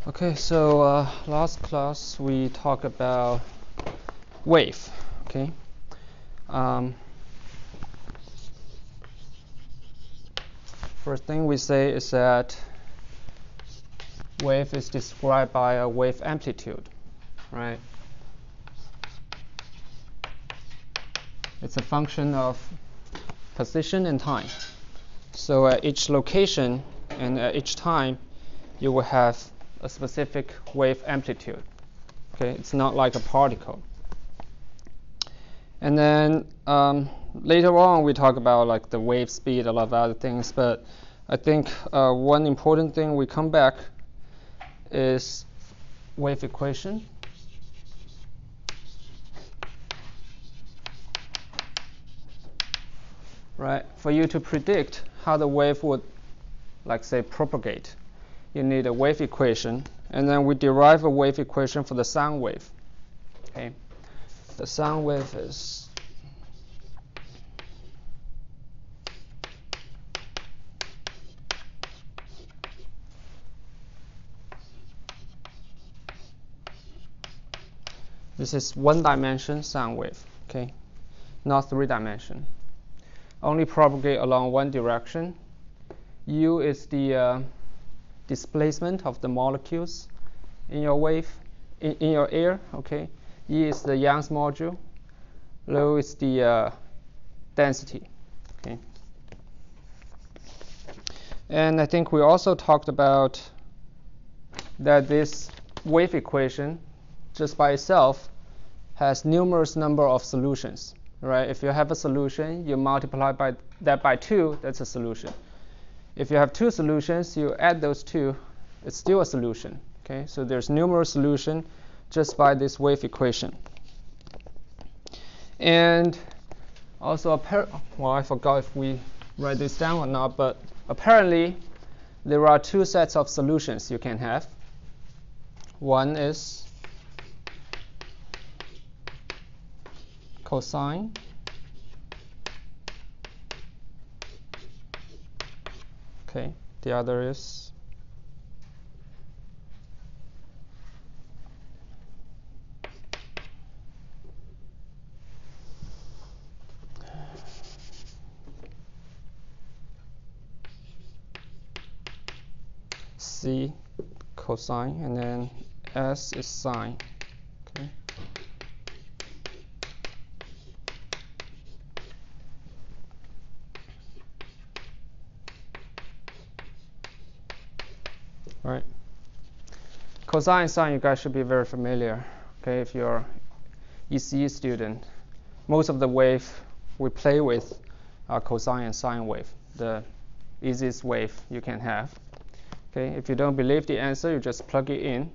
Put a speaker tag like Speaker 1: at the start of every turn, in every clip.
Speaker 1: Okay, so last class we talked about wave. Okay. First thing we say is that wave is described by a wave amplitude, right? It's a function of position and time. So at each location and at each time, you will have a specific wave amplitude. Okay, it's not like a particle. And then later on, we talk about like the wave speed, a lot of other things. But I think one important thing we come back is wave equation. Right? For you to predict how the wave would, like say, propagate, you need a wave equation, and then we derive a wave equation for the sound wave. Okay, the sound wave is this is one-dimension sound wave. Okay, not three-dimension. Only propagate along one direction. U is the displacement of the molecules in your wave, in your air. Okay, E is the Young's module. Rho is the density. Okay, and I think we also talked about that this wave equation, just by itself, has numerous number of solutions. Right? If you have a solution, you multiply that by 2, that's a solution. If you have 2 solutions, you add those 2, it's still a solution. Okay? So there's numerous solutions just by this wave equation. And also, well, I forgot if we write this down or not, but apparently there are 2 sets of solutions you can have. One is cosine, okay, the other is C cosine, and then S is sine. Okay. Right. Cosine and sine, you guys should be very familiar. Okay, if you're ECE student, most of the wave we play with are cosine and sine wave, the easiest wave you can have. Okay, if you don't believe the answer, you just plug it in,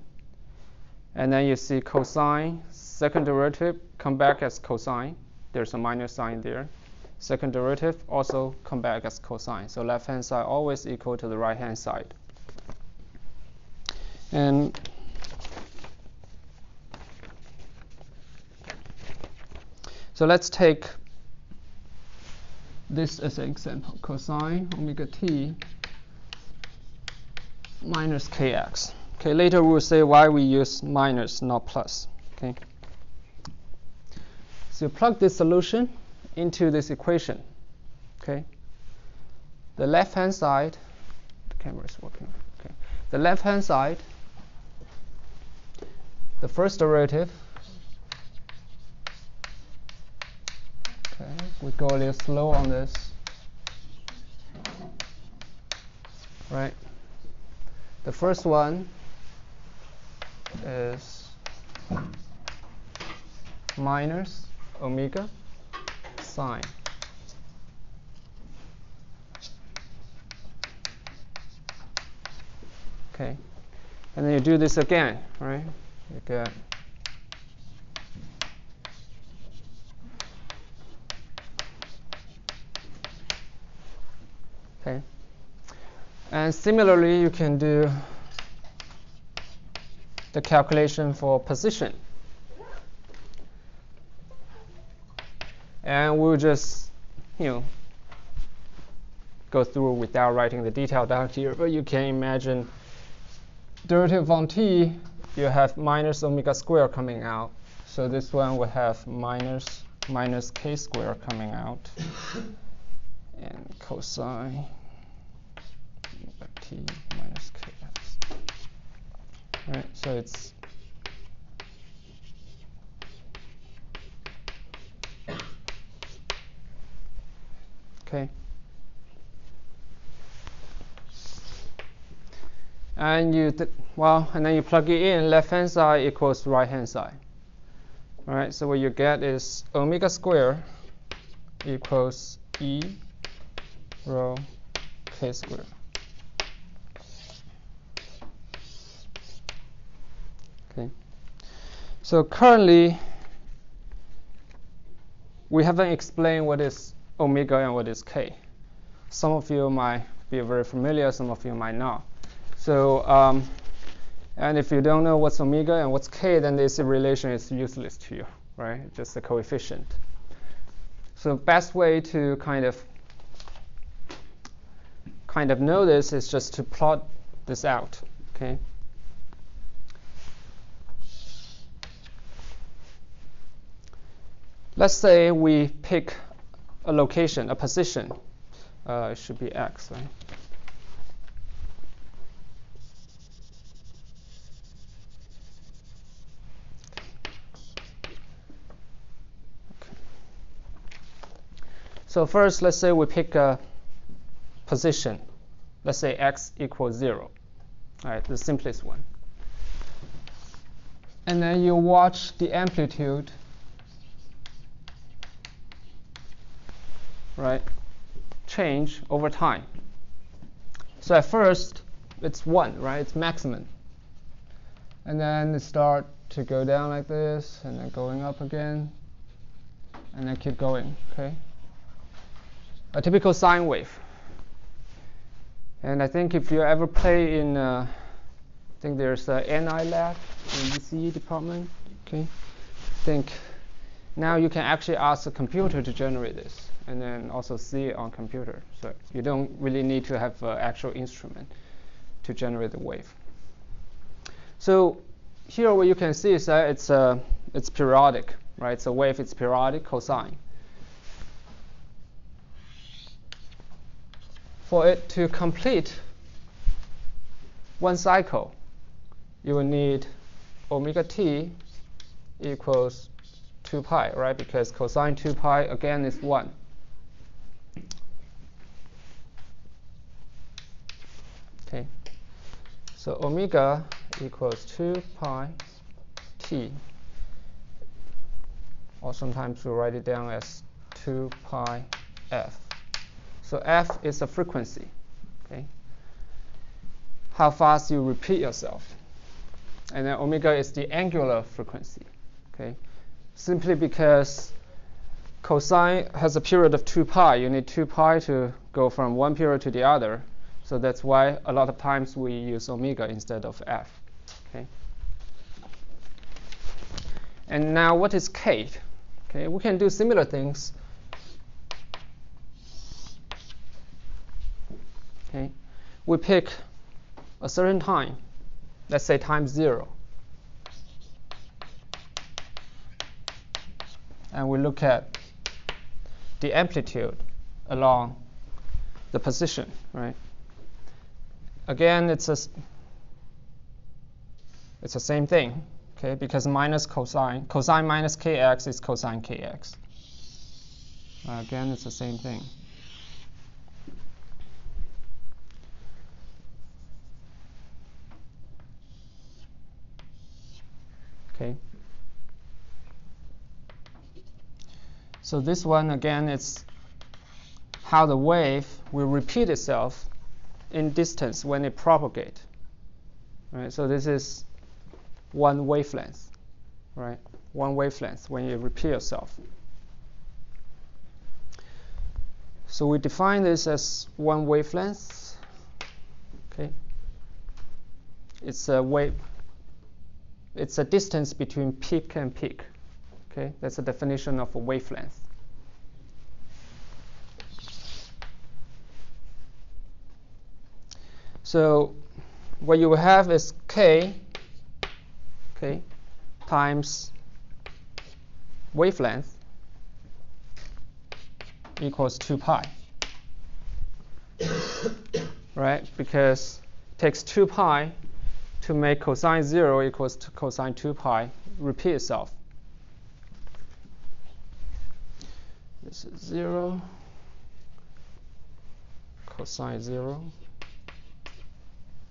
Speaker 1: and then you see cosine, second derivative come back as cosine. There's a minus sign there. Second derivative also come back as cosine. So left hand side always equal to the right hand side. And so let's take this as an example. Cosine omega t minus kx. Okay, later we'll say why we use minus, not plus. Okay. So you plug this solution into this equation. Okay. The left hand side, the camera is working. Okay. The left hand side, the first derivative, okay, we go a little slow on this, right? The first one is minus omega sine. Okay, and then you do this again, right? You get okay, and similarly you can do the calculation for position, and we'll just go through without writing the detail down here, but you can imagine derivative on t, you have minus omega squared coming out. So this one will have minus k squared coming out. And cosine omega t minus kx. Right, so it's okay. And and then you plug it in, left hand side equals right hand side. All right, so what you get is omega squared equals e rho k squared. Okay. So currently, we haven't explained what is omega and what is k. Some of you might be very familiar, some of you might not. So, and if you don't know what's omega and what's k, then this relation is useless to you, right? Just a coefficient. So best way to kind of know this is just to plot this out, okay? Let's say we pick a location, a position. It should be x, right? So first, let's say we pick a position. Let's say x equals 0. All right, the simplest one. And then you watch the amplitude, right, change over time. So at first, it's 1, right? It's maximum. And then it start to go down like this, and then going up again, and then keep going, okay? A typical sine wave. And I think if you ever play in, I think there's a NI lab in ECE department. Okay, I think now you can actually ask the computer to generate this, and then also see it on computer. So you don't really need to have an actual instrument to generate the wave. So here what you can see is that it's periodic, right? It's a wave. It's periodic cosine. For it to complete one cycle, you will need omega t equals 2 pi, right? Because cosine 2 pi, again, is 1. Okay. So omega equals 2 pi t. Or sometimes we write it down as 2 pi f. So f is a frequency, okay? How fast you repeat yourself. And then omega is the angular frequency, okay? Simply because cosine has a period of 2 pi. You need 2 pi to go from one period to the other. So that's why a lot of times we use omega instead of f, okay? And now what is k? Okay, we can do similar things. Okay, we pick a certain time, let's say time 0, and we look at the amplitude along the position, right? Again, it's the same thing, okay? Because minus cosine minus kx is cosine kx. Again, it's the same thing. Okay. So this one, again, it's how the wave will repeat itself in distance when it propagates. Right? So this is one wavelength, right? One wavelength when you repeat yourself. So we define this as one wavelength. Okay. It's a wave. It's a distance between peak and peak. Okay, that's the definition of a wavelength. So what you will have is k, times wavelength equals 2 pi. Right? Because it takes 2 pi to make cosine 0 equals to cosine 2 pi repeat itself. This is 0, cosine 0.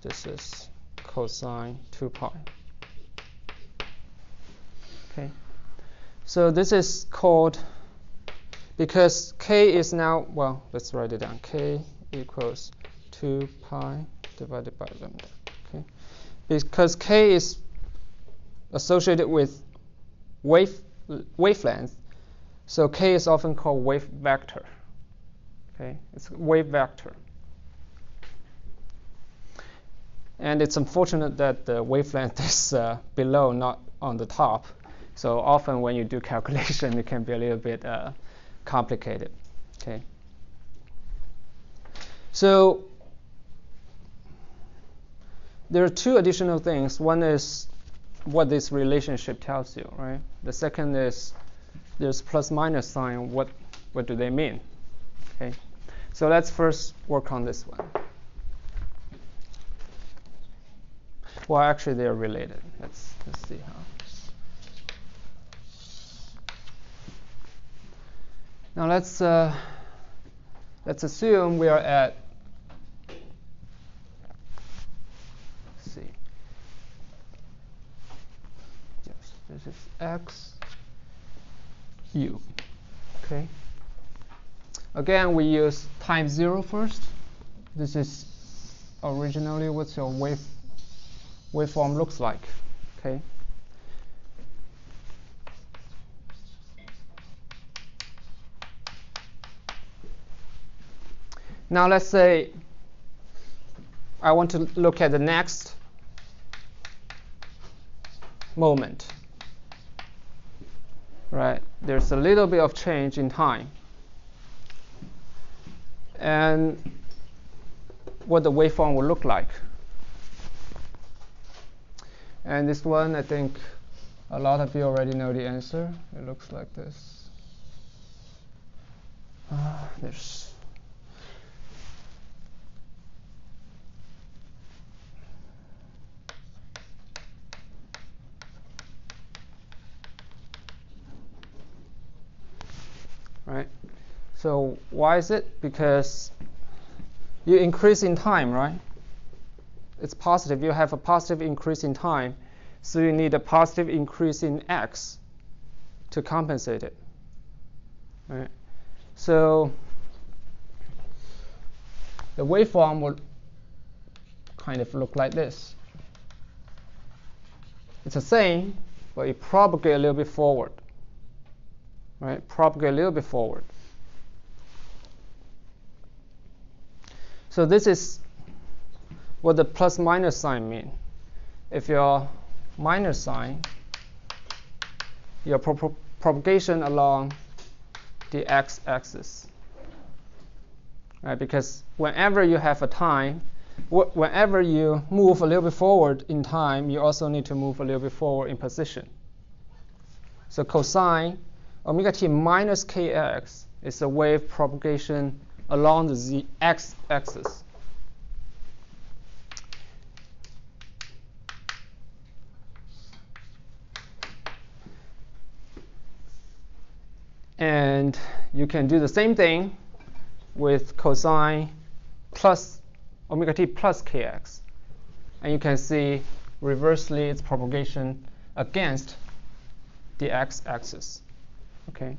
Speaker 1: This is cosine 2 pi. Okay. So this is called, because k is now, well, let's write it down. K equals 2 pi divided by lambda. Okay. Because k is associated with wavelength, so k is often called wave vector. Okay, it's a wave vector. And it's unfortunate that the wavelength is below, not on the top. So often when you do calculation, it can be a little bit complicated. Okay. So there are two additional things. One is what this relationship tells you, right? The second is there's plus minus sign. What do they mean? Okay. So let's first work on this one. Well, actually, they are related. Let's see how. Now let's assume we are at, let's see, yes, this is x u. Okay. Again, we use time 0 first. This is originally what your waveform looks like. Okay. Now let's say I want to look at the next moment. Right? There's a little bit of change in time. And what the waveform will look like. And this one, I think a lot of you already know the answer. It looks like this. There's right. So why is it? Because you increase in time, right? It's positive. You have a positive increase in time, so you need a positive increase in x to compensate it. Right? So the waveform will kind of look like this. It's the same, but it propagates a little bit forward. Right? Propagate a little bit forward. So this is what the plus minus sign mean. If your minus sign, your propagation along the x-axis. Right? Because whenever you have a time, whenever you move a little bit forward in time, you also need to move a little bit forward in position. So cosine omega t minus kx is a wave propagation along the x-axis. And you can do the same thing with cosine plus omega t plus kx. And you can see reversely its propagation against the x-axis. Okay,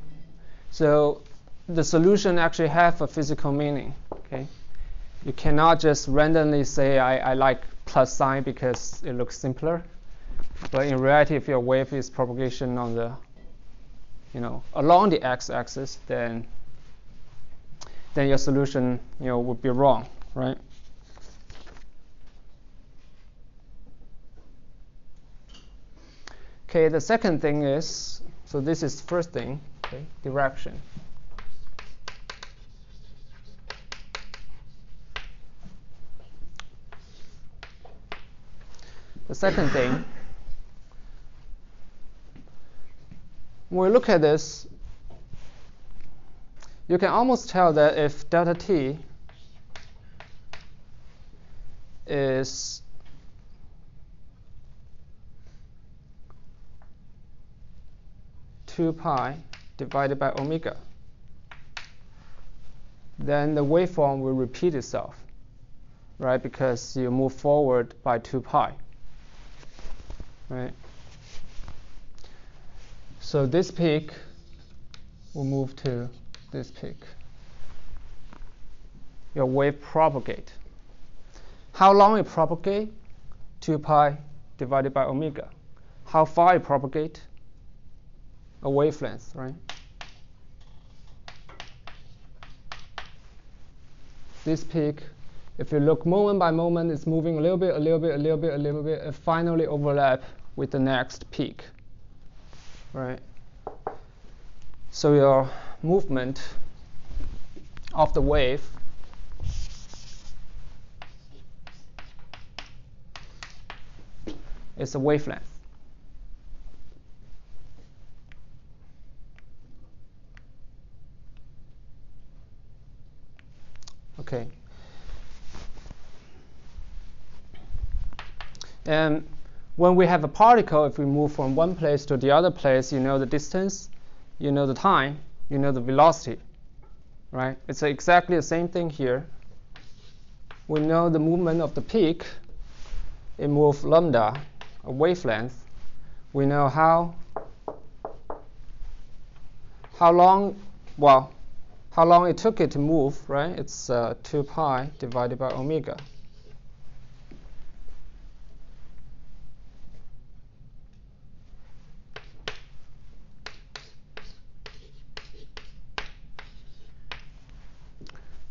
Speaker 1: so the solution actually have a physical meaning. Okay, you cannot just randomly say I like plus sign because it looks simpler. But in reality, if your wave is propagation on the, along the x-axis, then your solution, would be wrong, right? Okay, the second thing is, so this is first thing, okay, direction. the second thing, when we look at this, you can almost tell that if delta t is two pi divided by omega, then the waveform will repeat itself, right? Because you move forward by 2 pi, right? So this peak will move to this peak. Your wave propagate. How long it propagate? 2 pi divided by omega. How far it propagate? A wavelength, right? This peak, if you look moment by moment, it's moving a little bit, a little bit, a little bit, a little bit, and finally overlap with the next peak, right? So your movement of the wave is a wavelength. Okay. And when we have a particle, if we move from one place to the other place, you know the distance, you know the time, you know the velocity, right? It's exactly the same thing here. We know the movement of the peak. It moves lambda, a wavelength. We know how long it took it to move, right? It's 2 pi divided by omega.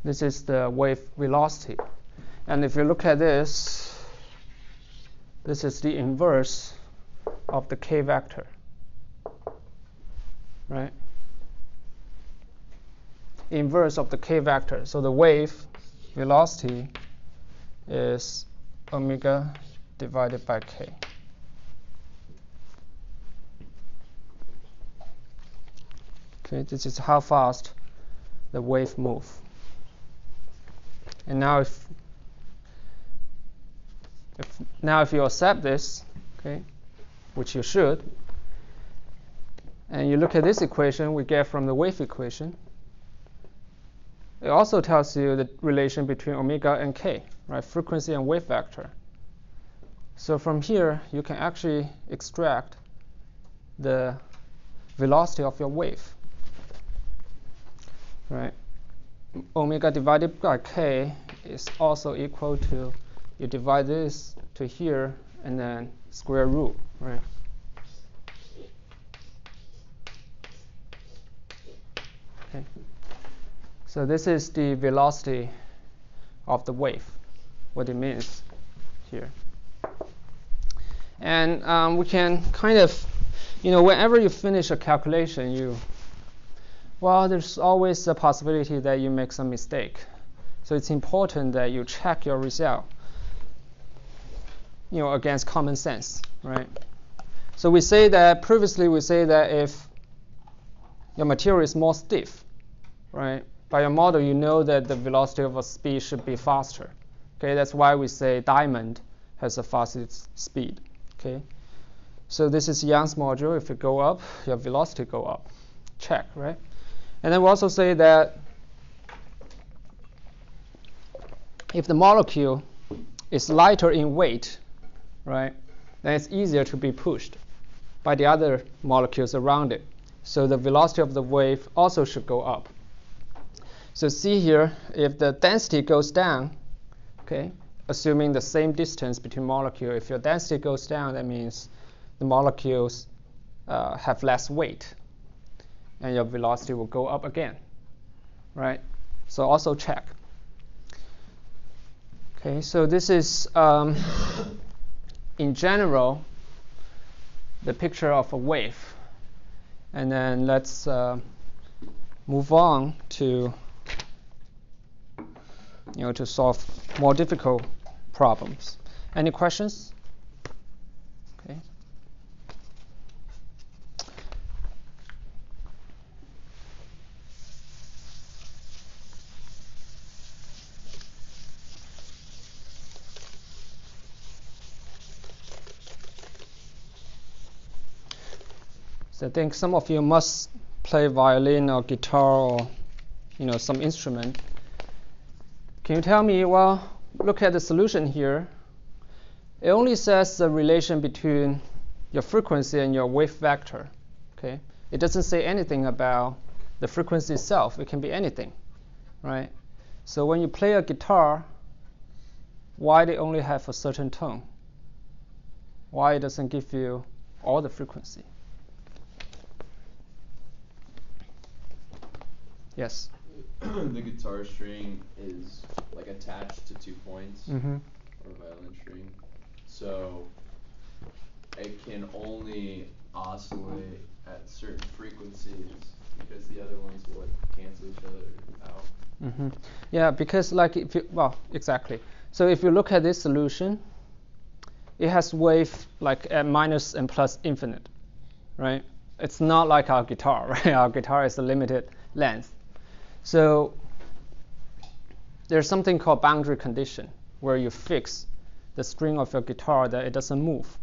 Speaker 1: This is the wave velocity. And if you look at this, this is the inverse of the k vector, right? Inverse of the k vector. So the wave velocity is omega divided by k. Okay, this is how fast the wave moves. And now if you accept this, okay, which you should, and you look at this equation we get from the wave equation, it also tells you the relation between omega and k, right? Frequency and wave vector. So from here, you can actually extract the velocity of your wave, right? Omega divided by k is also equal to, you divide this to here and then square root, right? Okay. So this is the velocity of the wave, what it means here. And we can kind of, whenever you finish a calculation, there's always a possibility that you make some mistake. So it's important that you check your result, against common sense, right? So previously we say that if your material is more stiff, right? By your model, you know that the velocity of a speed should be faster. Okay, that's why we say diamond has a fastest speed. Okay, so this is Young's module. If you go up, your velocity go up. Check, right? And then we also say that if the molecule is lighter in weight, right, then it's easier to be pushed by the other molecules around it. So the velocity of the wave also should go up. So see here, if the density goes down, okay, assuming the same distance between molecules, if your density goes down, that means the molecules have less weight, and your velocity will go up again, right? So also check. Okay, so this is, in general, the picture of a wave. And then let's move on to, to solve more difficult problems. Any questions? So I think some of you must play violin or guitar or some instrument. Can you tell me, well, look at the solution here. It only says the relation between your frequency and your wave vector. Okay? It doesn't say anything about the frequency itself. It can be anything, right? So when you play a guitar, why they only have a certain tone? Why it doesn't give you all the frequency? Yes?
Speaker 2: The guitar string is like attached to 2 points, or violin string. So it can only oscillate at certain frequencies because the other ones will cancel each other out.
Speaker 1: Yeah, because exactly. So if you look at this solution, it has wave like at minus and plus infinite, right? It's not like our guitar, right? Our guitar is a limited length. So there's something called boundary condition, where you fix the string of your guitar that it doesn't move,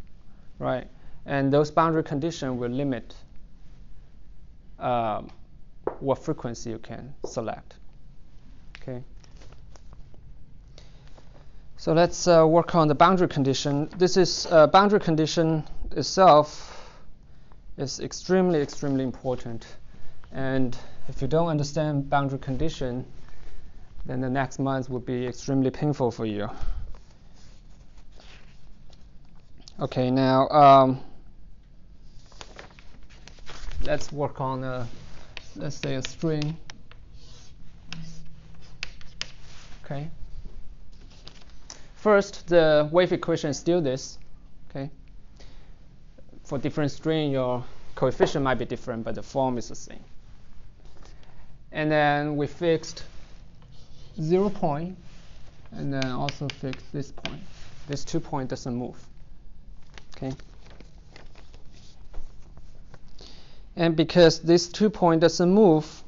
Speaker 1: right? And those boundary conditions will limit what frequency you can select. Okay. So let's work on the boundary condition. This is boundary condition itself is extremely, extremely important. And if you don't understand boundary condition, then the next month will be extremely painful for you. Okay, now let's work on let's say a string. Okay. First, the wave equation is still this. Okay. For different string, your coefficient might be different, but the form is the same. And then we fixed 0 point, and then also fixed this point. This 2 point doesn't move. Okay. And because this 2 point doesn't move,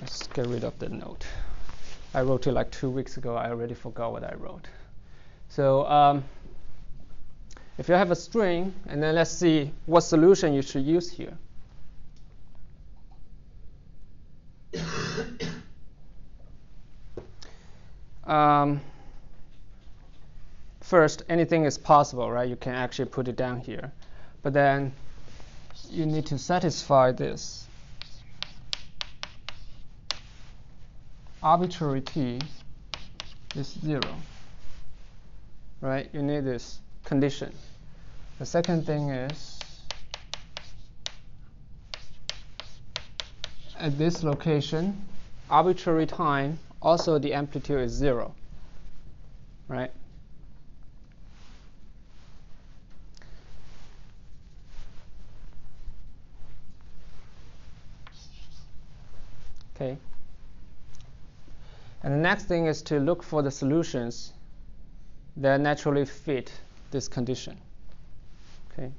Speaker 1: let's get rid of the note. I wrote it like 2 weeks ago. I already forgot what I wrote. So if you have a string, and then let's see what solution you should use here. First, anything is possible, right? You can actually put it down here. But then you need to satisfy this. Arbitrary t is 0, right? You need this condition. The second thing is, at this location, arbitrary time, also the amplitude is 0, right? Okay. And the next thing is to look for the solutions that naturally fit this condition. Okay.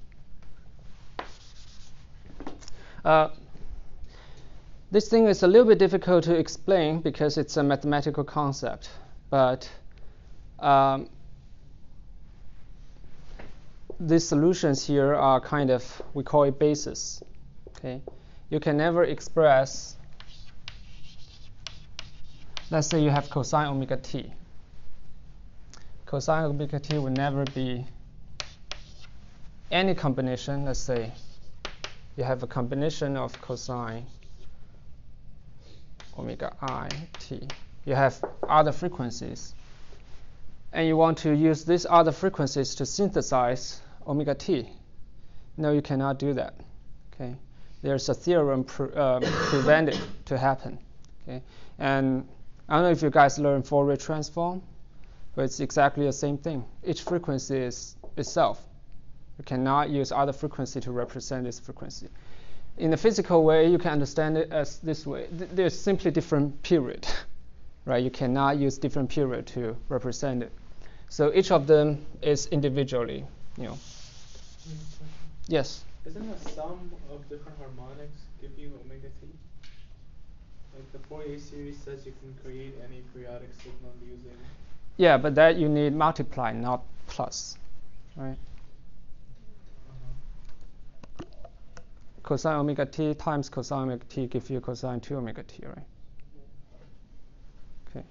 Speaker 1: This thing is a little bit difficult to explain because it's a mathematical concept, but these solutions here are kind of, we call it basis. Okay. You can never express, let's say you have cosine omega t. Cosine omega t will never be any combination. Let's say you have a combination of cosine omega I t. You have other frequencies, and you want to use these other frequencies to synthesize omega t. No, you cannot do that. Okay, there's a theorem prevent it to happen. Okay, and I don't know if you guys learned Fourier transform, but it's exactly the same thing. Each frequency is itself. You cannot use other frequency to represent this frequency. In a physical way, you can understand it as this way. There's simply different period, right? You cannot use different period to represent it. So each of them is individually, Yes?
Speaker 3: Isn't a sum of different harmonics give you omega t? Like the Fourier series says you can create any periodic signal using
Speaker 1: Yeah, but that you need multiply, not plus, right? Cosine omega t times cosine omega t gives you cosine 2 omega t, right? Okay.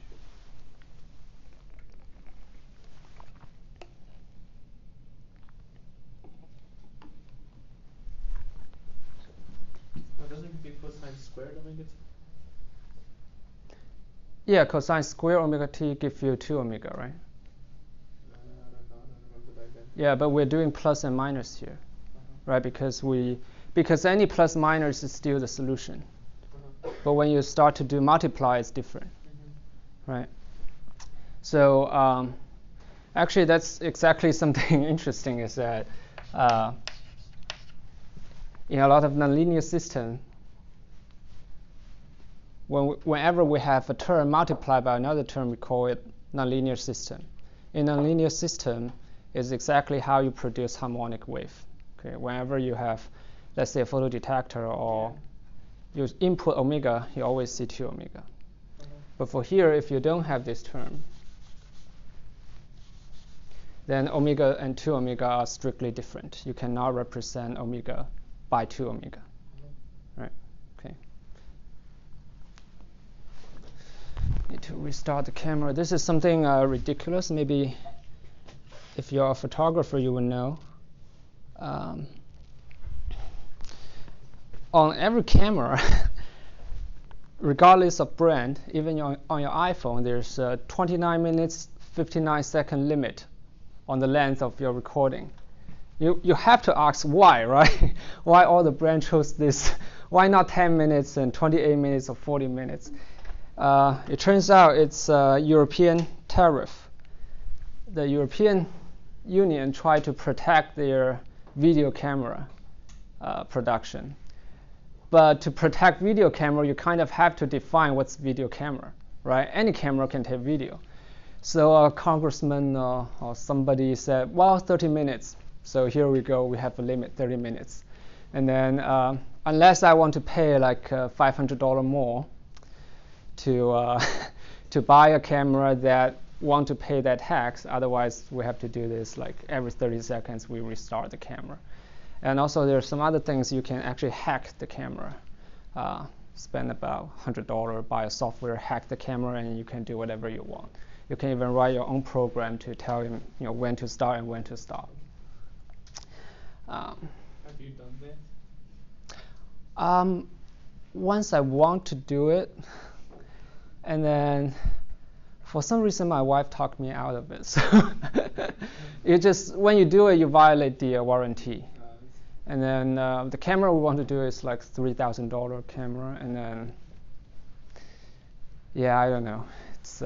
Speaker 3: Doesn't it be cosine squared omega t?
Speaker 1: Yeah, cosine square omega t gives you 2 omega, right?
Speaker 3: I don't remember back then.
Speaker 1: Yeah, but we're doing plus and minus here, right? Because any plus minus is still the solution. But when you start to do multiply, it's different, right? So actually, that's exactly something interesting is that in a lot of nonlinear systems, whenever we have a term multiplied by another term, we call it nonlinear system. In a nonlinear system, is exactly how you produce harmonic wave. Okay, whenever you have, let's say, a photodetector or you input omega, you always see 2 omega. But for here, if you don't have this term, then omega and 2 omega are strictly different. You cannot represent omega by 2 omega, right? Okay. Need to restart the camera. This is something ridiculous. Maybe if you're a photographer, you will know. On every camera, regardless of brand, even on your iPhone, there's a 29 minutes, 59 second limit on the length of your recording. You have to ask why, right? Why all the brand chose this? Why not 10 minutes and 28 minutes or 40 minutes? It turns out it's a European tariff. The European Union tried to protect their video camera production. But to protect video camera, you kind of have to define what's video camera, right? Any camera can take video. So a congressman or somebody said, well, 30 minutes. So here we go, we have a limit, 30 minutes. And then unless I want to pay like $500 more to buy a camera that want to pay that tax, otherwise we have to do this like every 30 seconds we restart the camera. And also there are some other things you can actually hack the camera. Spend about $100, buy a software, hack the camera, and you can do whatever you want. You can even write your own program to tell him, when to start and when to stop.
Speaker 3: Have you done that?
Speaker 1: Once I want to do it, and then for some reason my wife talked me out of it. So when you do it, you violate the warranty. And then the camera we want to do is like $3,000 camera, and then yeah, I don't know. It's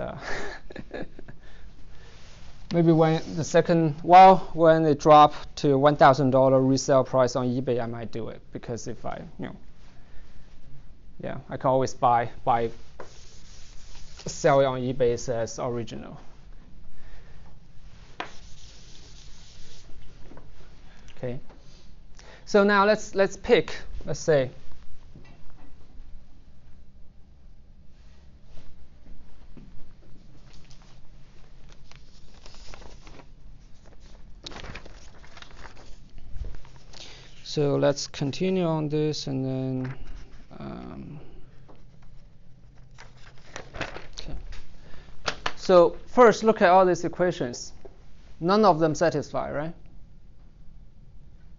Speaker 1: maybe when it dropped to $1,000 resale price on eBay, I might do it, because if I I can always sell it on eBay as original. Okay. So now let's pick, let's say, so let's continue on this, and then okay. So first look at all these equations. None of them satisfy, right?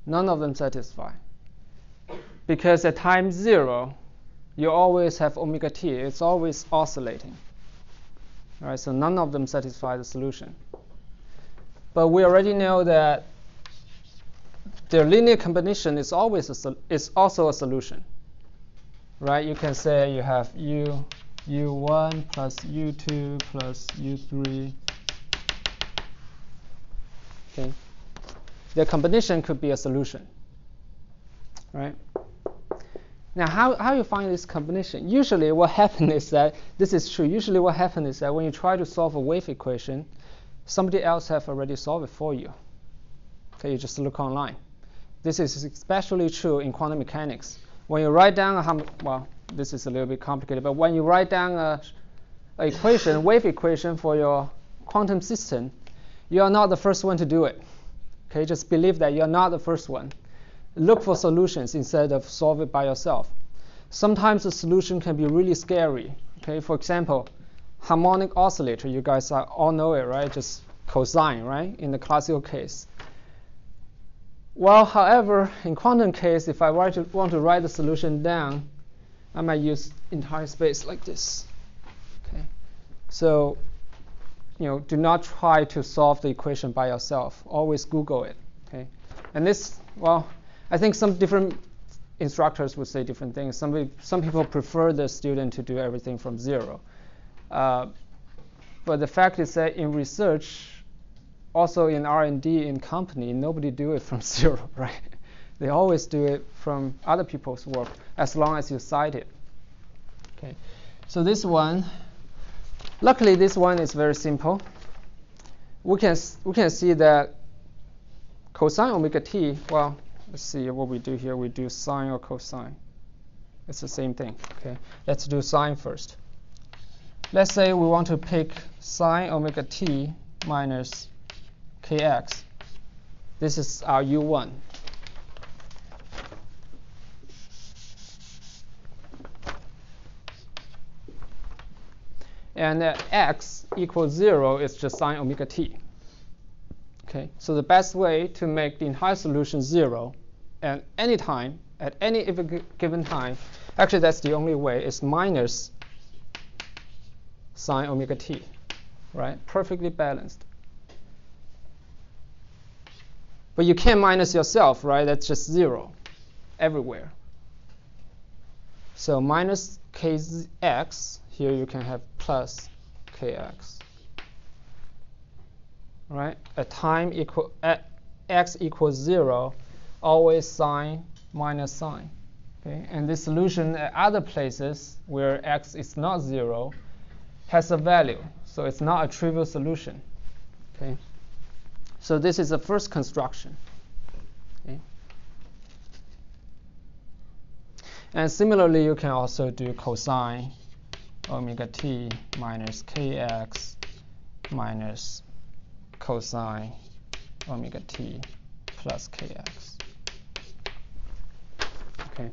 Speaker 1: None of them satisfy. Because at time 0, you always have omega t. It's always oscillating. All right, so none of them satisfy the solution. But we already know that their linear combination is also a solution. Right? You can say you have u1 plus u2 plus u3. Okay. The combination could be a solution, right? Now, how you find this combination? Usually what happens is that, this is true, usually what happens is that when you try to solve a wave equation, somebody else have already solved it for you. Okay, you just look online. This is especially true in quantum mechanics. When you write down this is a little bit complicated, but when you write down a wave equation for your quantum system, you are not the first one to do it. Okay, just believe that you're not the first one. Look for solutions instead of solve it by yourself. Sometimes the solution can be really scary. Okay, for example, harmonic oscillator, you guys all know it, right? Just cosine, right? In the classical case. Well, however, in quantum case, if I want to write the solution down, I might use entire space like this. Okay, so do not try to solve the equation by yourself. Always Google it. Okay, and this, well, I think some different instructors would say different things. Some people prefer the student to do everything from zero. But the fact is that in research, also in R&D in company, nobody do it from zero, right? They always do it from other people's work, as long as you cite it. Okay, so this one, luckily this one is very simple. We can see that cosine omega t, well, let's see what we do here. We do sine or cosine. It's the same thing. Okay, let's do sine first. Let's say we want to pick sine omega t minus kx. This is our u1. And x equals 0 is just sine omega t. Okay, so the best way to make the entire solution 0 at any time, at any given time, actually that's the only way, is minus sine omega t, right? Perfectly balanced. But you can't minus yourself, right? That's just 0 everywhere. So minus kx, here you can have plus kx. Right? At x equals 0, always sine minus sine. Okay? And this solution at other places where x is not 0 has a value. So it's not a trivial solution. Okay? So this is the first construction. Okay? And similarly, you can also do cosine omega t minus kx minus cosine omega t plus kx. Okay.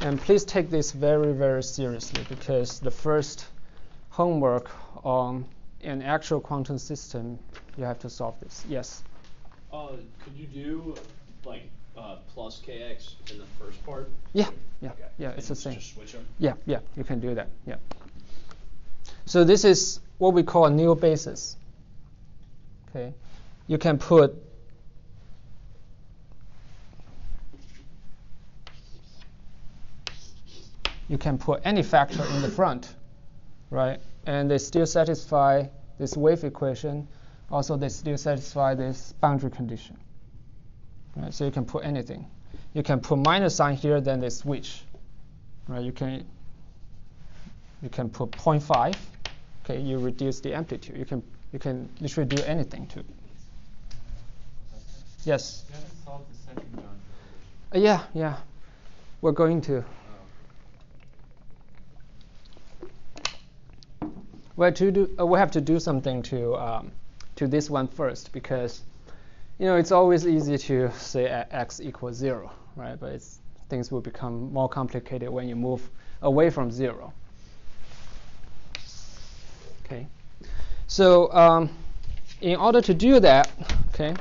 Speaker 1: And please take this very, very seriously, because the first homework on an actual quantum system, you have to solve this. Yes?
Speaker 4: Could you do like plus kx in the first part?
Speaker 1: Yeah,
Speaker 4: Okay.
Speaker 1: yeah, it's the same.
Speaker 4: Just switch them?
Speaker 1: Yeah, you can do that. Yeah. So this is what we call a nil basis. Okay, you can put any factor in the front, right? And they still satisfy this wave equation. Also, they still satisfy this boundary condition. Right? So you can put anything. You can put minus sign here, then they switch. Right? You can put 0.5. Okay, you reduce the amplitude. You can literally do anything to it. Yes.
Speaker 3: You haven't solved the second boundary condition.
Speaker 1: Yeah. We're going to. We have to do something to this one first, because it's always easy to say x equals 0, right? But things will become more complicated when you move away from 0. Okay. So in order to do that, okay,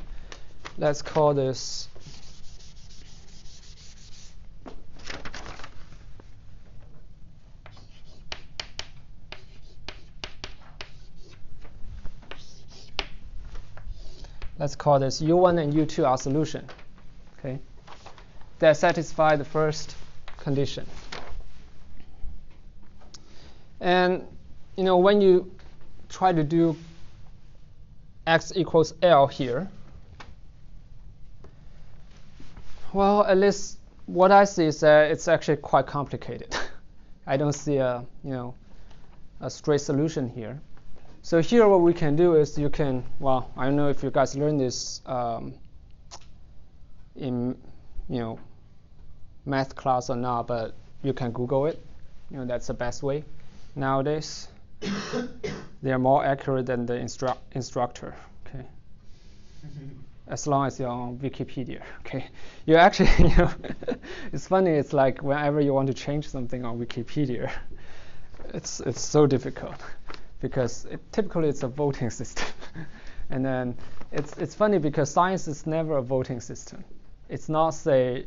Speaker 1: let's call this U1 and U2 our solution. Okay, that satisfy the first condition. And when you try to do x equals L here, well, at least what I see is that it's actually quite complicated. I don't see a straight solution here. So here what we can do is you can, well, I don't know if you guys learned this in, math class or not, but you can Google it. That's the best way nowadays. They are more accurate than the instructor. Okay. As long as you're on Wikipedia. Okay. You actually, it's funny. It's like whenever you want to change something on Wikipedia, it's so difficult because typically it's a voting system, and then it's funny because science is never a voting system. It's not say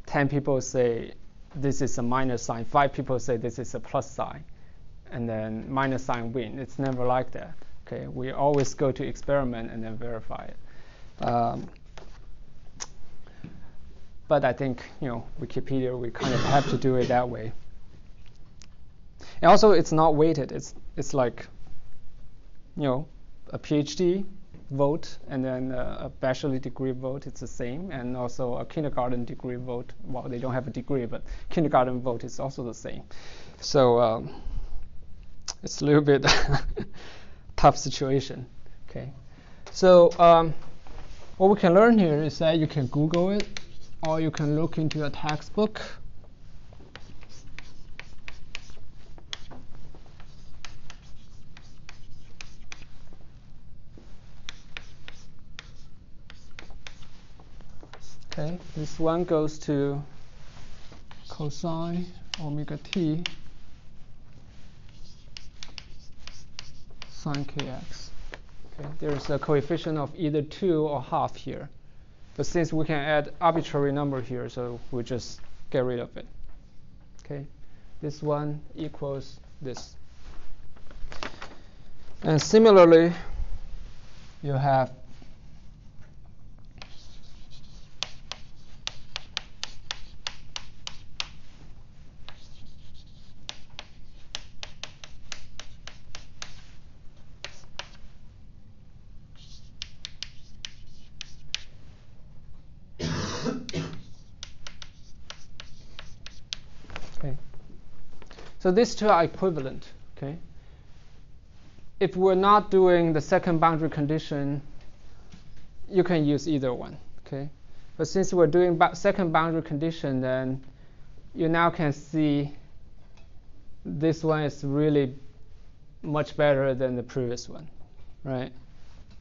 Speaker 1: 10 people say this is a minus sign, 5 people say this is a plus sign, and then minus sign win. It's never like that. Okay, we always go to experiment and then verify it. But I think Wikipedia, we kind of have to do it that way. And also, it's not weighted. It's like a PhD vote and then a bachelor degree vote. It's the same, and also a kindergarten degree vote. Well, they don't have a degree, but kindergarten vote is also the same. So it's a little bit tough situation. Okay, so what we can learn here is that you can Google it, or you can look into a textbook. Okay, this one goes to cosine omega t sine kx. Okay, there's a coefficient of either 2 or half here. But since we can add arbitrary number here, so we just get rid of it. Okay, this one equals this. And similarly, you have so these two are equivalent. Okay. If we're not doing the second boundary condition, you can use either one. Okay. But since we're doing second boundary condition, then you now can see this one is really much better than the previous one, right?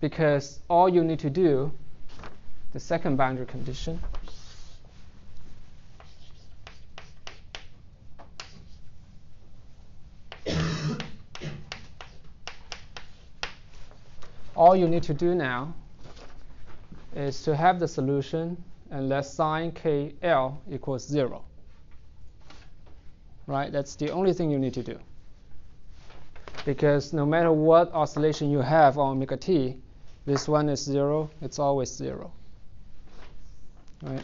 Speaker 1: Because all you need to do, the second boundary condition, all you need to do now is to have the solution and let sine KL equals 0. Right? That's the only thing you need to do. Because no matter what oscillation you have on omega t, this one is 0, it's always 0. Right?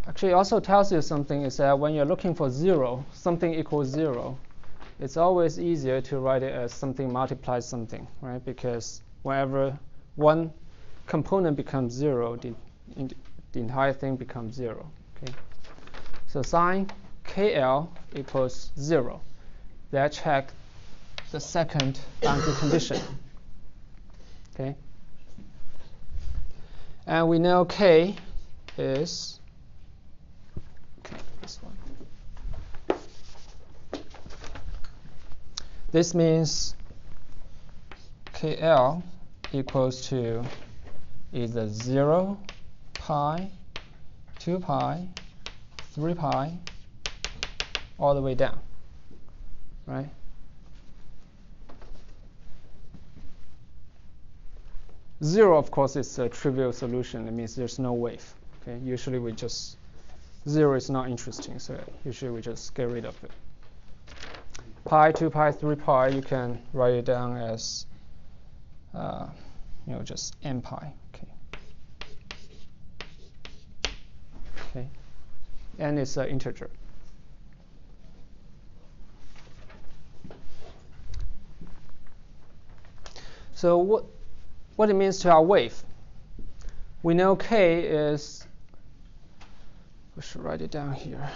Speaker 1: Actually, it also tells you something is that when you're looking for 0, something equals 0, it's always easier to write it as something multiplies something, right? Because whenever one component becomes 0, the entire thing becomes 0. Okay. So sine KL equals 0. That checks the second boundary condition. Okay. And we know K is this one. This means KL equals to either 0, pi, 2 pi, 3 pi, all the way down, right? Zero, of course, is a trivial solution. It means there's no wave. Okay, usually we just 0 is not interesting, so usually we just get rid of it. Pi, 2 pi, 3 pi, you can write it down as just n pi. Okay. Okay. N is an integer. So what it means to our wave? We know K is We should write it down here.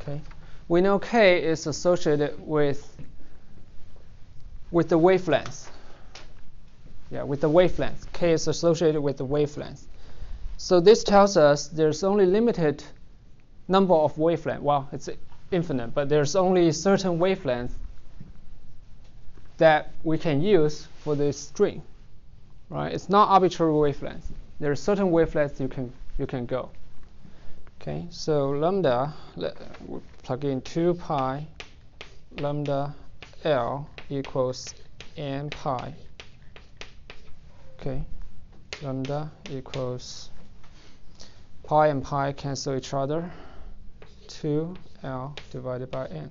Speaker 1: Okay, we know k is associated with the wavelength. Yeah, with the wavelength. K is associated with the wavelength. So this tells us there's only limited number of wavelengths. Well, it's infinite, but there's only certain wavelengths that we can use for this string. Right? It's not arbitrary wavelengths. There are certain wavelengths you can go. Okay, so lambda, we plug in 2 pi lambda L equals n pi. Okay, lambda equals pi and pi cancel each other. 2L divided by n.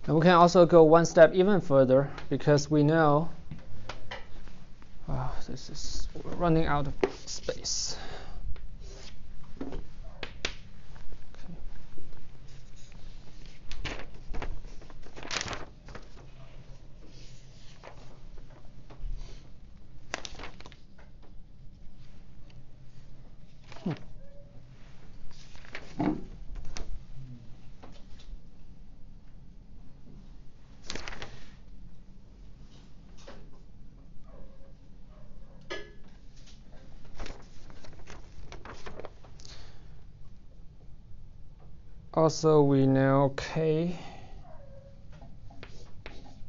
Speaker 1: And we can also go one step even further because we know we're running out of space. Also, we know k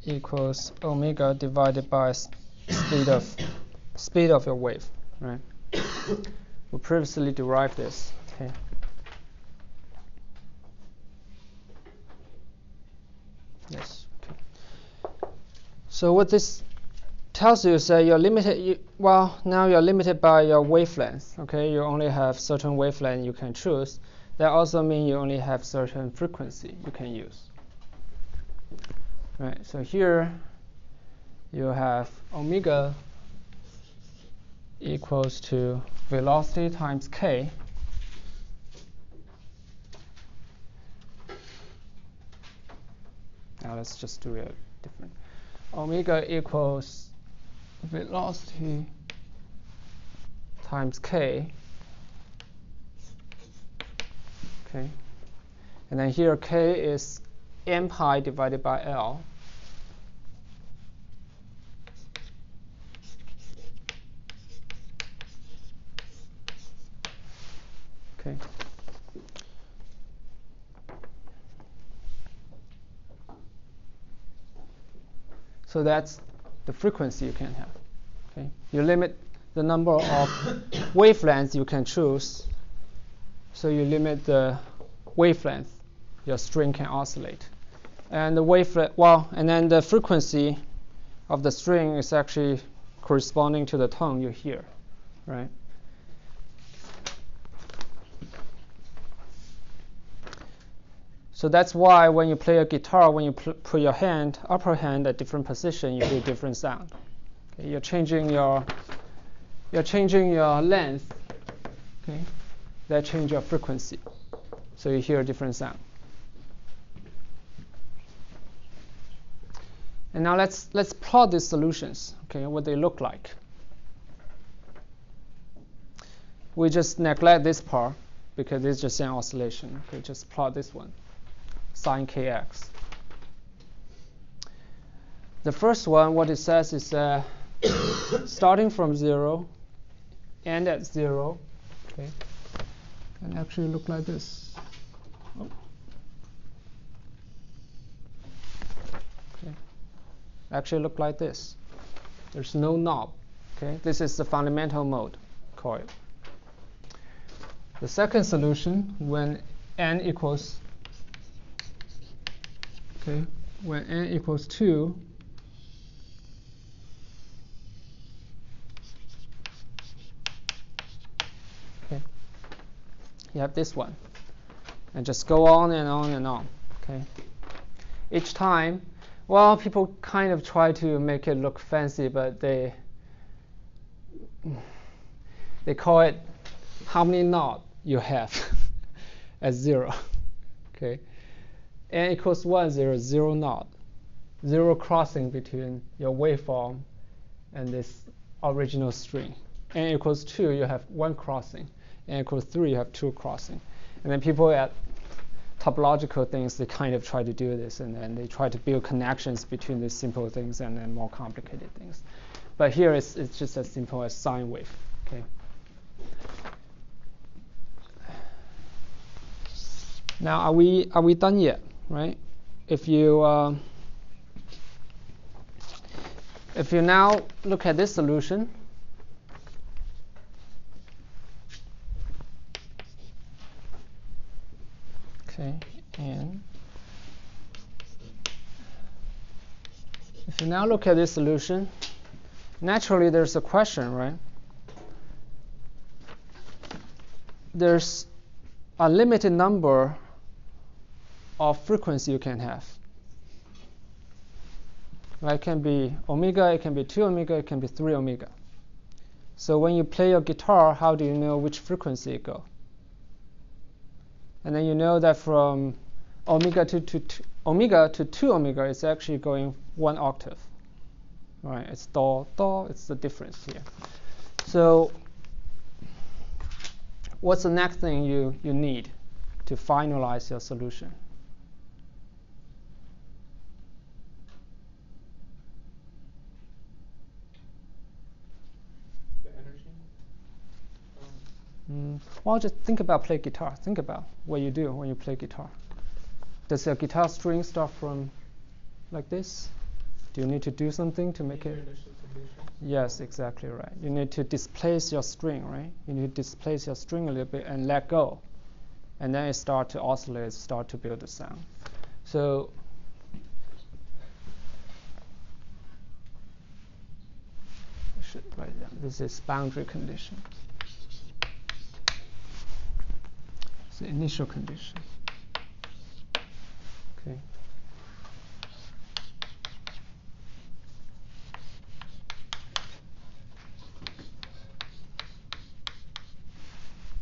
Speaker 1: equals omega divided by speed of your wave, right? We previously derived this. Okay. Yes. Okay. So what this tells you is that you're limited. Now you're limited by your wavelength. Okay, you only have certain wavelength you can choose. That also means you only have certain frequency you can use. Right. So here you have omega equals to velocity times k. Now let's just do it different. Omega equals velocity times k. Okay, and then here k is n pi divided by L. Okay. So that's the frequency you can have. Okay, you limit the number of wavelengths you can choose. So you limit the wavelength your string can oscillate, and the wavelength. And then the frequency of the string is actually corresponding to the tone you hear, right? So that's why when you play a guitar, when you put your upper hand at different position, you hear different sound. Okay? You're changing your length. Okay. That change your frequency, so you hear a different sound. And now let's plot these solutions. Okay, what they look like. We just neglect this part because it's just an oscillation. Okay, just plot this one, sine kx. The first one, what it says is starting from 0, end at 0. Okay. And actually look like this. Oh. Okay. Actually look like this. There's no knob. Okay. This is the fundamental mode coil. The second solution, when n equals 2, you have this one. and just go on and on and on. Okay. Each time, well, people kind of try to make it look fancy, but they call it how many nodes you have at 0. Okay. N equals 1, there is 0 node, 0 crossing between your waveform and this original string. N equals 2, you have 1 crossing. N equals 3, you have 2 crossing. And then people at topological things, they kind of try to do this, and then they try to build connections between these simple things and then more complicated things. But here it's just as simple as sine wave. Okay. Now are we done yet? Right? If you now look at this solution, okay, and if you now look at this solution, naturally there's a question, right? There's a limited number of frequency you can have. Right? It can be omega, it can be 2 omega, it can be 3 omega. So when you play your guitar, how do you know which frequency it goes? And then you know that from omega to 2 omega, it's actually going 1 octave. Right? It's do, do, it's the difference here. So what's the next thing you need to finalize your solution? Well, just think about play guitar. Think about what you do when you play guitar. Does your guitar string start from like this? Do you need to do something to make it? Yes, exactly right. You need to displace your string, right? You need to displace your string a little bit and let go. And then it starts to oscillate, start to build the sound. So I should write down. This is boundary condition. The initial condition. Okay.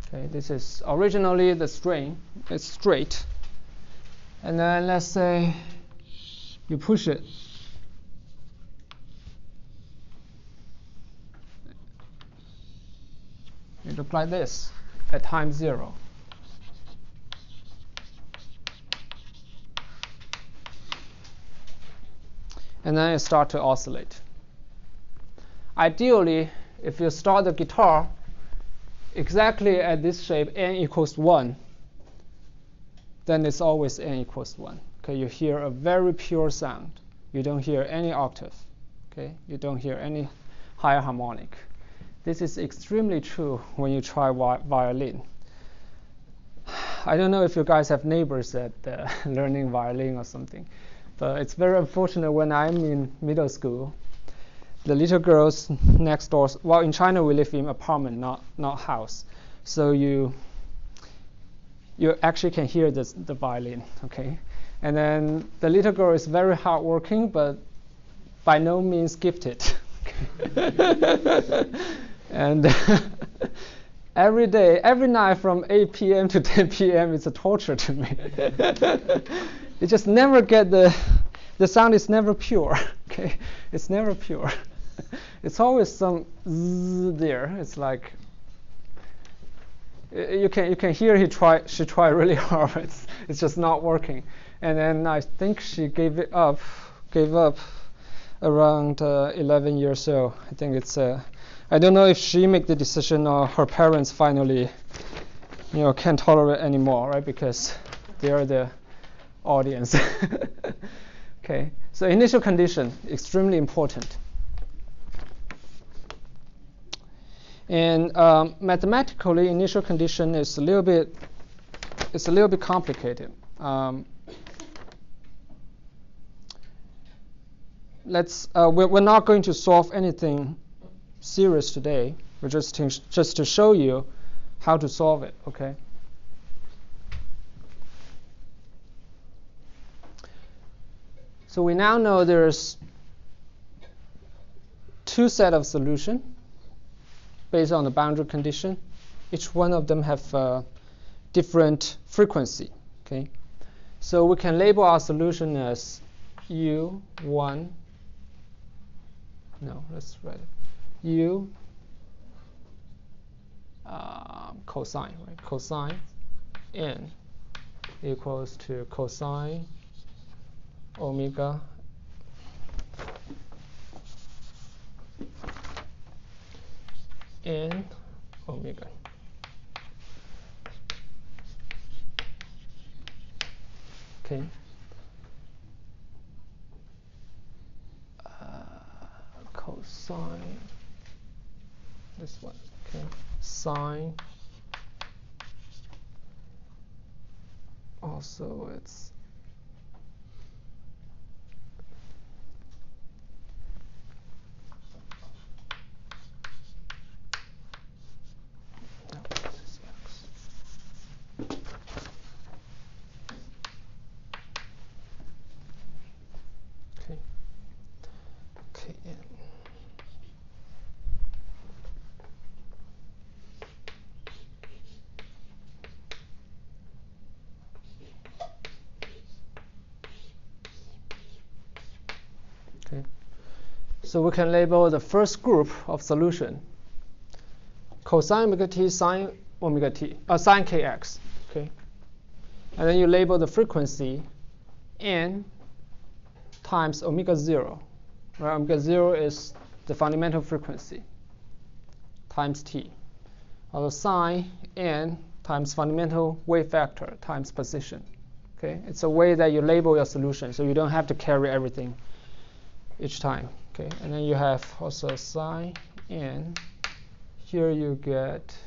Speaker 1: Okay, this is originally the string. It's straight. And then let's say you push it. It looks like this at time 0. And then it starts to oscillate. Ideally, if you start the guitar exactly at this shape, n equals 1, then it's always n equals 1. Okay, you hear a very pure sound. You don't hear any octave. Okay, you don't hear any higher harmonic. This is extremely true when you try violin. I don't know if you guys have neighbors that learning violin or something. But it's very unfortunate when I'm in middle school, the little girls next door, well, in China we live in apartment, not house. So you actually can hear the violin, okay? And then the little girl is very hardworking, but by no means gifted. And every day, every night from 8 p.m. to 10 p.m. it's a torture to me. You just never get the sound is never pure. Okay, it's never pure. It's always some zzz there. It's like you can hear she tried really hard. It's just not working. And then I think she gave up around 11 years old. I think it's I don't know if she made the decision or her parents finally can't tolerate anymore, right? Because they are the audience. Okay, so initial condition, extremely important. And mathematically, initial condition is a little bit complicated. We're not going to solve anything serious today. We're just to show you how to solve it. Okay. So we now know there's two set of solution based on the boundary condition. Each one of them have different frequency. Okay, so we can label our solution as U1. No, let's write it. U cosine, right? Cosine n equals to cosine omega n omega. Okay. Cosine. This one. Okay. Sine. Also, it's okay. Okay. Okay. So we can label the first group of solution cosine omega t, sine omega t, sine kx. Okay. And then you label the frequency n times omega 0. Right? Omega 0 is the fundamental frequency times t. Also sine n times fundamental wave vector times position. Okay. It's a way that you label your solution, so you don't have to carry everything each time. Okay. And then you have also sine n. Here you get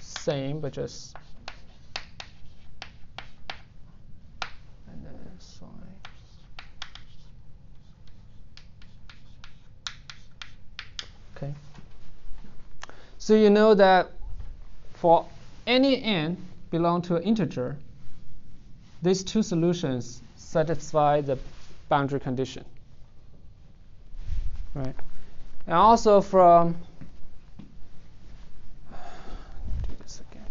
Speaker 1: same, but just and then sine. Okay. So you know that for any n belong to an integer, these two solutions satisfy the boundary condition. Right. And also from do this again.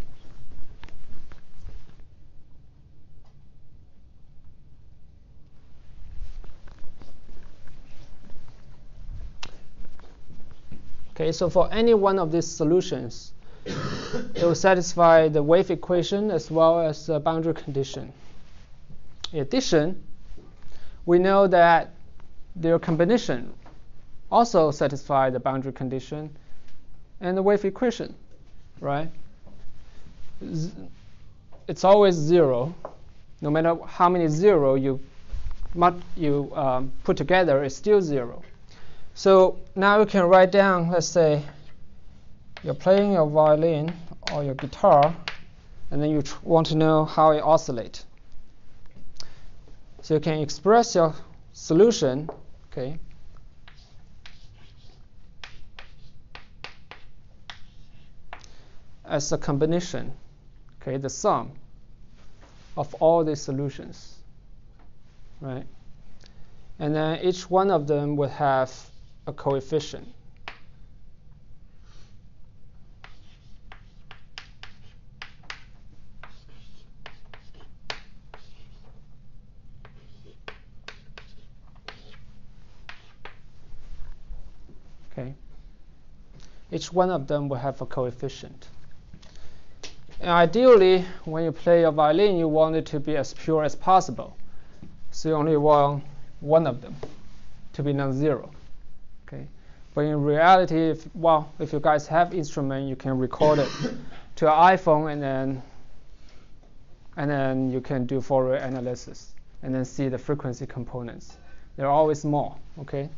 Speaker 1: Okay, so for any one of these solutions, it will satisfy the wave equation as well as the boundary condition. In addition, we know that their combination also satisfy the boundary condition and the wave equation, right? It's always 0. No matter how many 0 you put together, it's still 0. So now you can write down, let's say, you're playing your violin or your guitar, and then you want to know how it oscillates. So you can express your solution, okay, as a combination, okay, the sum of all these solutions, right? And then each one of them would have a coefficient. Okay. Each one of them will have a coefficient. And ideally, when you play a violin, you want it to be as pure as possible. So you only want one of them to be non-zero. Okay. But in reality, if you guys have instrument, you can record it to an iPhone, and then you can do Fourier analysis and then see the frequency components. There are always more. Okay.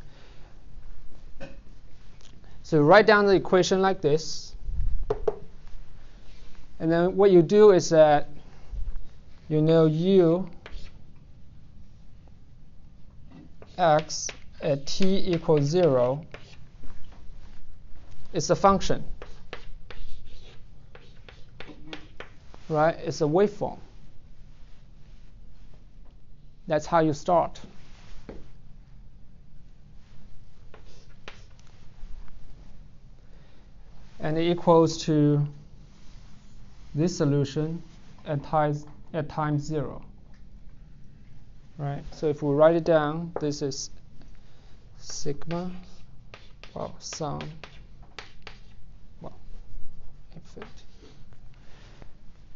Speaker 1: So write down the equation like this. And then what you do is that you know u x at t equals 0 is a function, right? It's a waveform. That's how you start. And it equals to this solution at time 0. Right? So if we write it down, this is sigma, sum, infinity.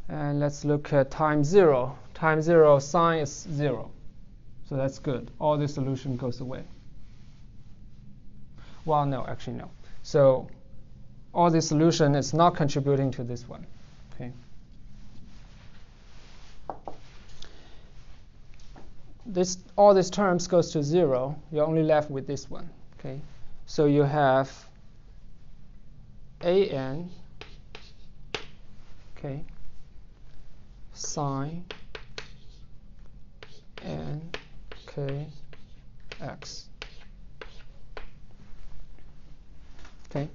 Speaker 1: And let's look at time 0. Time 0, sign is 0. So that's good. All the solution goes away. Well, no, actually no. So all the solution is not contributing to this one. Okay. All these terms goes to 0. You're only left with this one. Okay. So you have an, okay, sine n k x. Okay.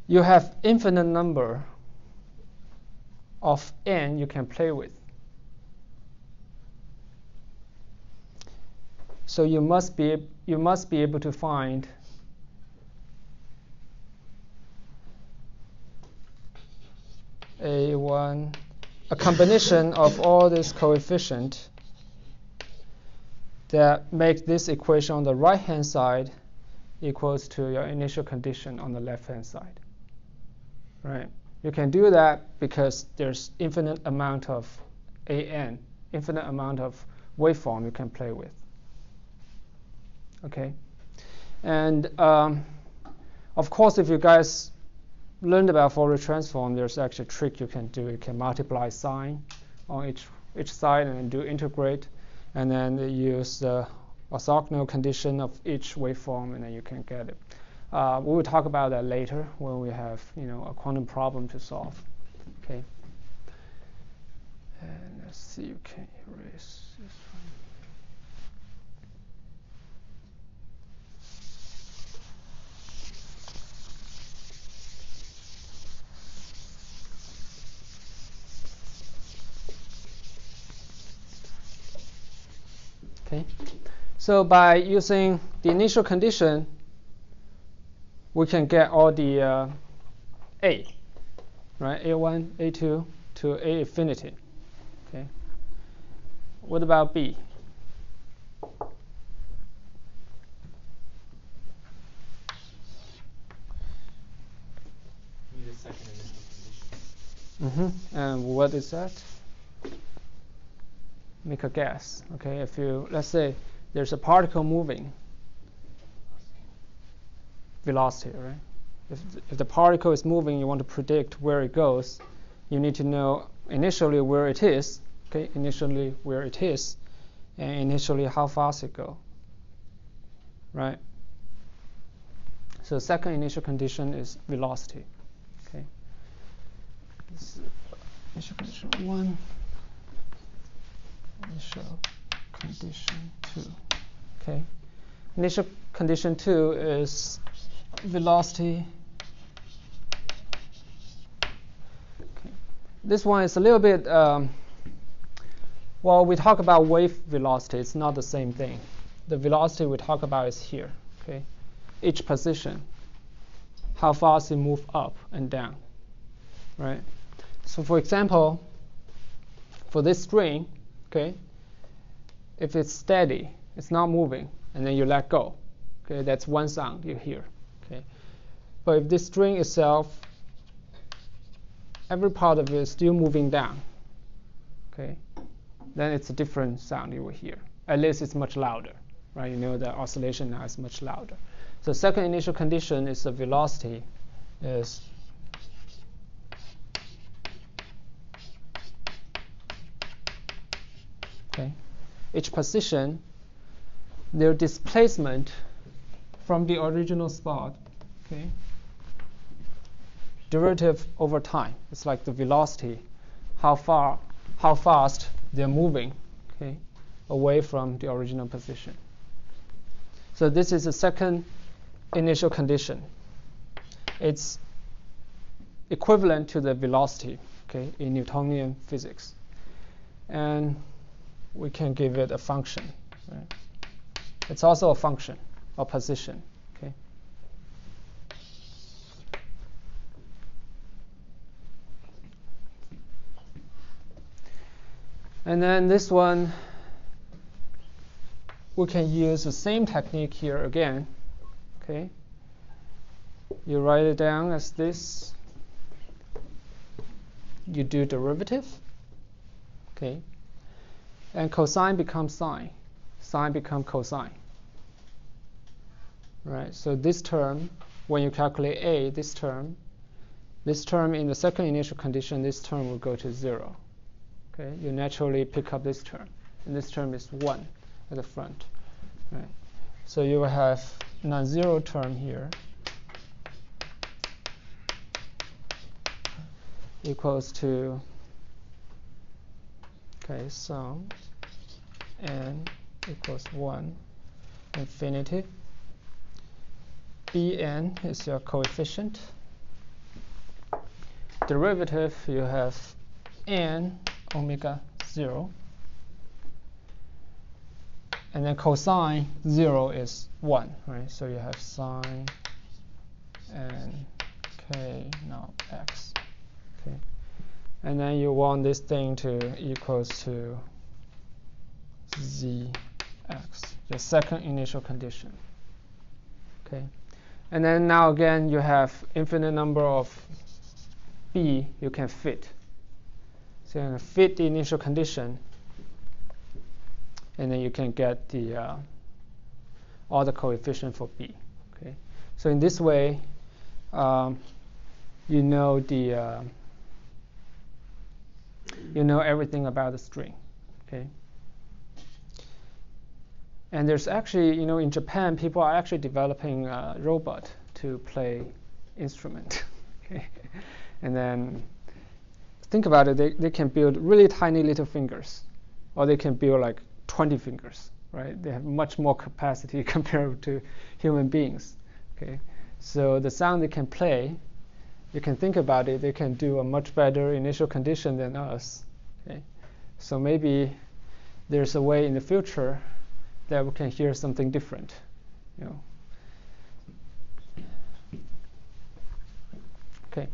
Speaker 1: You have infinite number of n you can play with. So you must be able to find a combination of all these coefficients that make this equation on the right-hand side equals to your initial condition on the left-hand side. Right? You can do that because there's infinite amount of an, infinite amount of waveform you can play with. Okay, and of course, if you guys learned about Fourier transform, there's actually a trick you can do. You can multiply sign on each side and then do integrate, and then use the orthogonal condition of each waveform, and then you can get it. We will talk about that later when we have a quantum problem to solve. Okay. And let's see, you can erase this one. Okay. So by using the initial condition, we can get all the A, right? A1, A2 to A infinity. Okay. What about B?
Speaker 3: Need a second initial condition.
Speaker 1: And what is that? Make a guess. Okay, if let's say there's a particle moving, velocity, right? If the particle is moving, you want to predict where it goes. You need to know initially where it is. Okay, initially where it is, and initially how fast it goes. Right. So second initial condition is velocity. Okay. This is initial condition 1. Initial condition 2. Okay. Initial condition 2 is velocity. Okay. This one is a little bit, well, we talk about wave velocity. It's not the same thing. The velocity we talk about is here. Okay. Each position, how fast it moves up and down. Right. So for example, for this string, okay, if it's steady, it's not moving, and then you let go, okay, that's one sound you hear, okay. But if this string itself, every part of it is still moving down, okay, then it's a different sound you will hear. At least it's much louder, right? You know the oscillation now is much louder. So second initial condition is the velocity is okay. Each position, their displacement from the original spot, okay, derivative over time. It's like the velocity, how fast they're moving, okay, away from the original position. So this is the second initial condition. It's equivalent to the velocity, okay, in Newtonian physics. And we can give it a function. Right? It's also a function of position. Okay. And then this one, we can use the same technique here again. Okay. You write it down as this. You do derivative. Okay. And cosine becomes sine. Sine becomes cosine. Right. So this term, when you calculate a, this term in the second initial condition, this term will go to 0. Okay. You naturally pick up this term, and this term is 1 at the front. Right. So you will have non-zero term here equals to, okay, sum n equals 1 infinity. Bn is your coefficient. Derivative, you have n omega 0. And then cosine 0 is 1, right? So you have sine n k now x. Okay. And then you want this thing to equals to zx, the second initial condition. Okay. And then now again you have infinite number of b you can fit. So you're going to fit the initial condition, and then you can get the all the coefficient for b. Okay. So in this way, you know the you know everything about the string. Okay. And there's actually, you know, in Japan, people are actually developing a robot to play instrument. Okay. And then think about it, they can build really tiny little fingers, or they can build like 20 fingers, right? They have much more capacity compared to human beings. Okay. So the sound they can play, you can think about it, they can do a much better initial condition than us. Okay. So maybe there's a way in the future that we can hear something different. You know. Okay.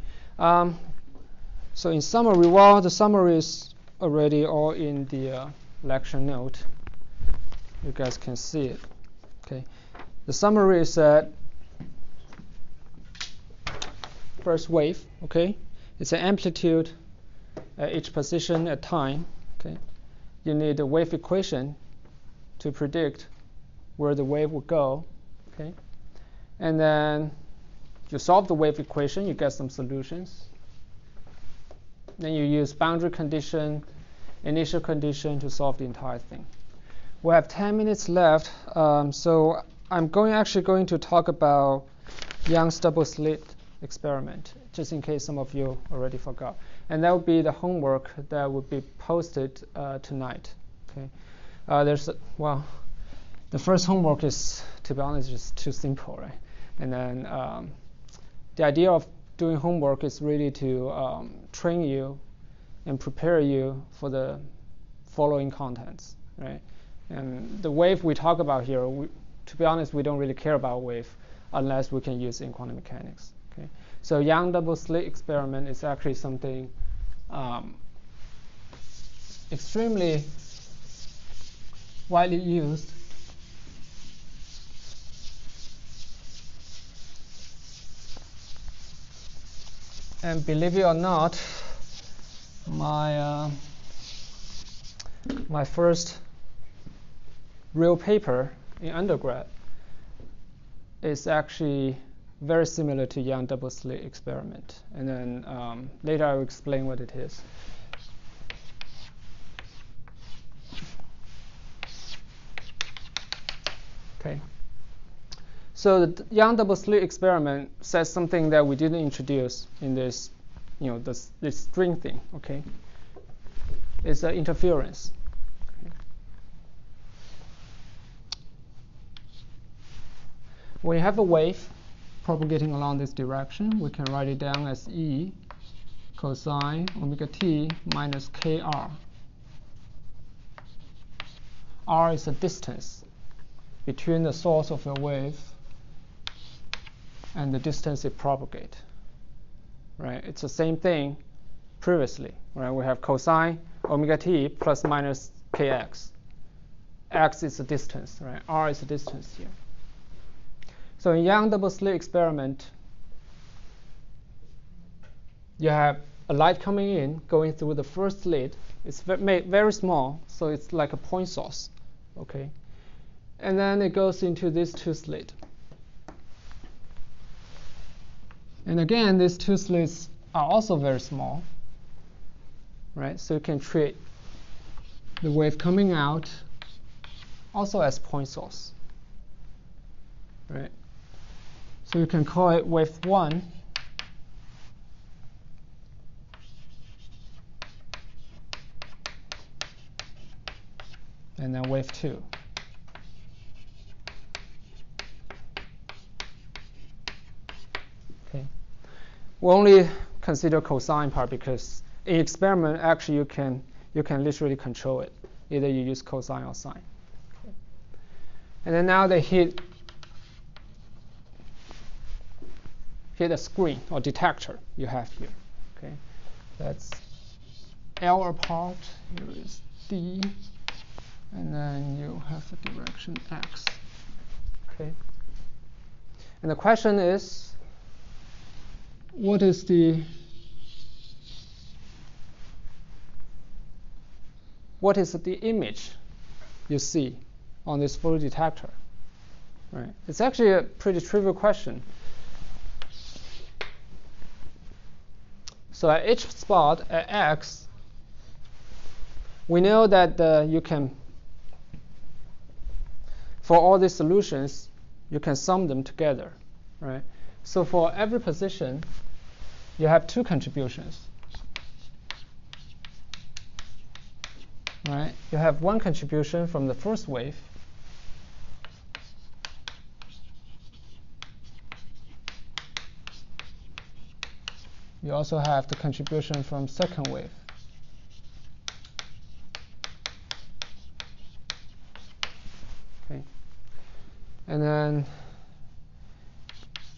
Speaker 1: So in summary, well, the summary is already all in the lecture note. You guys can see it. Okay. The summary is that first wave, okay, it's an amplitude at each position at time. Okay. You need a wave equation to predict where the wave will go. Okay. And then you solve the wave equation, you get some solutions. Then you use boundary condition, initial condition to solve the entire thing. We have 10 minutes left, so I'm actually going to talk about Young's double slit experiment, just in case some of you already forgot. And that would be the homework that would be posted tonight. Okay. The first homework is, to be honest, just too simple, right? And then the idea of doing homework is really to train you and prepare you for the following contents, right? And the wave we talk about here, to be honest, we don't really care about wave unless we can use in quantum mechanics. Okay? So Young double slit experiment is actually something extremely widely used. And believe it or not, my first real paper in undergrad is actually very similar to Young double slit experiment. And then later I will explain what it is. Okay. So the Young double slit experiment says something that we didn't introduce in this, this string thing. Okay, it's an interference. Okay. When you have a wave propagating along this direction, we can write it down as E cosine omega t minus kr. r is the distance between the source of your wave and the distance it propagates. Right? It's the same thing previously. Right? We have cosine omega t plus minus kx. X is the distance, right? R is the distance here. So in Young double slit experiment, you have a light coming in, going through the first slit. It's very small, so it's like a point source, okay? And then it goes into these two slits. And again, these two slits are also very small, right? So you can treat the wave coming out also as point source, right? So you can call it wave 1. And then wave 2. Okay. We only consider cosine part because in experiment, actually you can literally control it. Either you use cosine or sine. Okay. And then now they hit a screen or detector you have here. Okay. That's L apart. Here is D. And then you have the direction x. Okay. And the question is, what is the image you see on this photodetector? Right. It's actually a pretty trivial question. So at each spot at x, we know that you can, for all these solutions, you can sum them together, right? So for every position, you have two contributions, right? You have one contribution from the first wave, you also have the contribution from second wave. Okay. And then,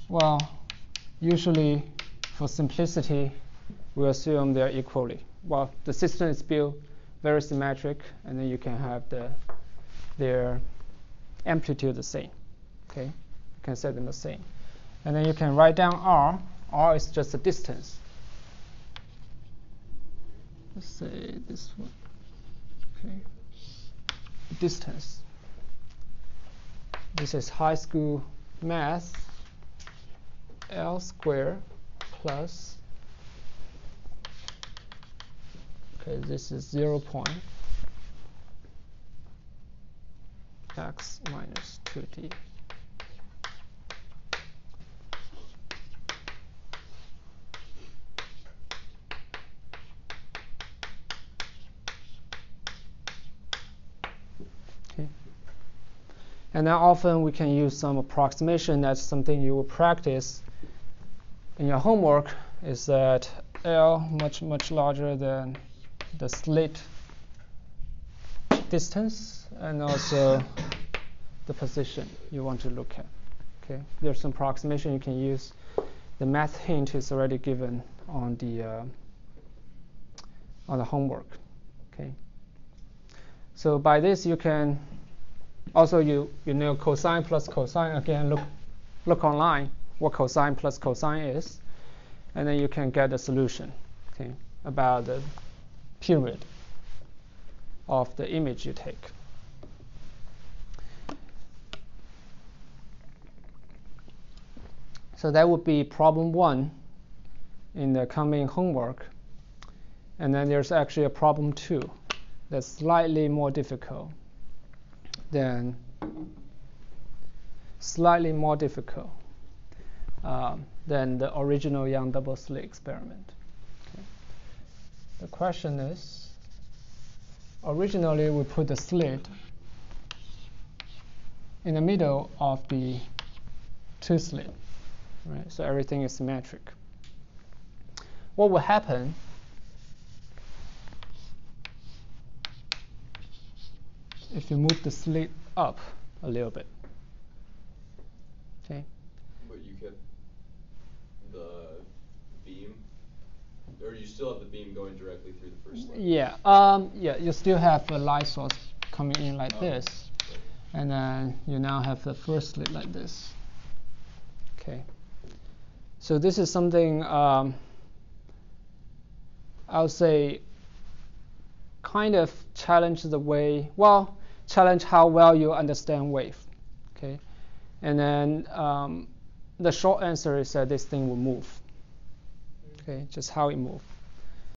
Speaker 1: well, usually for simplicity, we assume they're equally. Well, the system is built very symmetric, and then you can have their amplitude the same. Okay, you can set them the same. And then you can write down R. R is just a distance. Let's say this one. Okay. Distance. This is high school math. L squared plus. Okay, this is 0 point x minus 2t. And then often we can use some approximation. That's something you will practice in your homework, is that L much larger than the slit distance and also the position you want to look at. Okay, there's some approximation you can use. The math hint is already given on the homework. Okay. So by this you can also you know cosine plus cosine. Again, look online what cosine plus cosine is, and then you can get a solution. Okay, about the period of the image you take. So that would be problem 1 in the coming homework. And then there's actually a problem 2 that's slightly more difficult than the original Young double slit experiment. Okay. The question is, originally we put the slit in the middle of the two slits, right? So everything is symmetric. What will happen if you move the slit up a little bit. Okay.
Speaker 2: But you kept the beam, or you still have the beam going directly through the first slit?
Speaker 1: Yeah. Yeah. You still have a light source coming in like this, and then you now have the first slit like this. Okay. So this is something I would say kind of challenge how well you understand wave. Okay. And then the short answer is that this thing will move. Okay, just how it moves.